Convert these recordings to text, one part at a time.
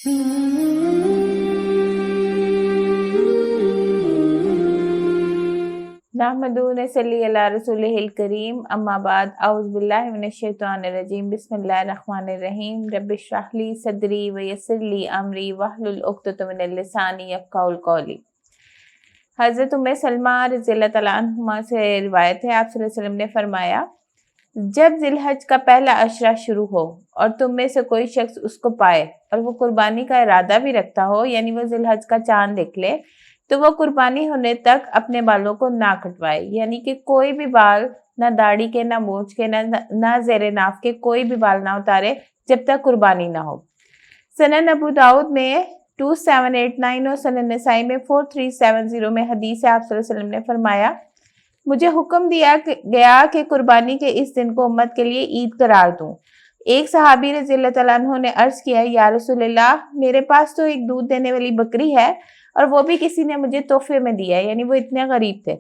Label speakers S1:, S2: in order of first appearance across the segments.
S1: नहमदुहु व नसल्ली अला रसूलिहिल करीम अम्मा बाद औज़ु बिल्लाहि मिनश्शैतानिर रजीम बिस्मिल्लाहिर रहमानिर रहीम रब्बि इश्रह ली सदरी व यस्सिर ली अमरी वहलुल उक़दतम मिन लिसानी यफ़क़हू क़ौली। हज़रत उम्मे सलमा रज़ियल्लाहु तआला अन्हुमा से रिवायत है, आप सल्लल्लाहु अलैहि वसल्लम ने फरमाया, जब ज़िलहज का पहला अशरा शुरू हो और तुम में से कोई शख्स उसको पाए और वो कुर्बानी का इरादा भी रखता हो, यानी वो ज़िलहज का चांद देख ले, तो वो कुर्बानी होने तक अपने बालों को ना कटवाए, यानी कि कोई भी बाल, ना दाढ़ी के, ना मूंछ के, ना ज़ेरे नाफ के कोई भी बाल ना उतारे जब तक कुर्बानी ना हो। सनन अबू दाऊद में 2789 और सनन नसाई में 4370 में हदीस है, आप सल्लल्लाहु अलैहि वसल्लम ने फरमाया, मुझे हुक्म दिया गया कि कुर्बानी के इस दिन को उम्मत के लिए ईद करार दूं। एक सहाबी रज़ियल्लाहु तआला अन्हु ने अर्ज किया, या रसूलल्लाह, मेरे पास तो एक दूध देने वाली बकरी है और वो भी किसी ने मुझे तोहफे में दिया है, यानी वो इतने गरीब थे,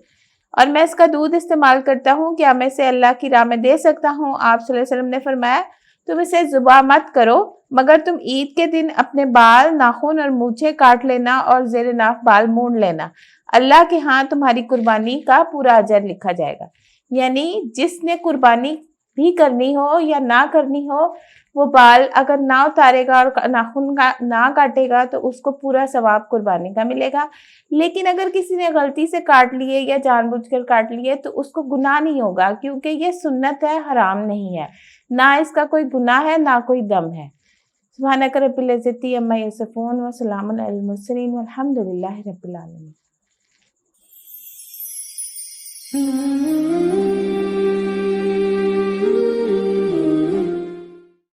S1: और मैं इसका दूध इस्तेमाल करता हूँ, क्या मैं इसे अल्लाह की राह में दे सकता हूँ? आप सल्लल्लाहु अलैहि वसल्लम ने फरमाया, तुम इसे ज़ुबा मत करो, मगर तुम ईद के दिन अपने बाल, नाखून और मूछें काट लेना और ज़ेरे नाफ बाल मूंड लेना, अल्लाह के यहाँ तुम्हारी कुर्बानी का पूरा अजर लिखा जाएगा। यानी जिसने कुर्बानी भी करनी हो या ना करनी हो, वो बाल अगर ना उतारेगा और नाखून का ना काटेगा तो उसको पूरा सवाब कुर्बानी का मिलेगा। लेकिन अगर किसी ने गलती से काट लिए या जानबूझकर काट लिए तो उसको गुनाह नहीं होगा, क्योंकि ये सुन्नत है, हराम नहीं है, ना इसका कोई गुनाह है, ना कोई दम है। सुब्हानक रब्बिल इज़्ज़ति अम्मा यसिफून व सलामुन अलल मुरसलीन वल्हम्दुलिल्लाहि रब्बिल आलमीन।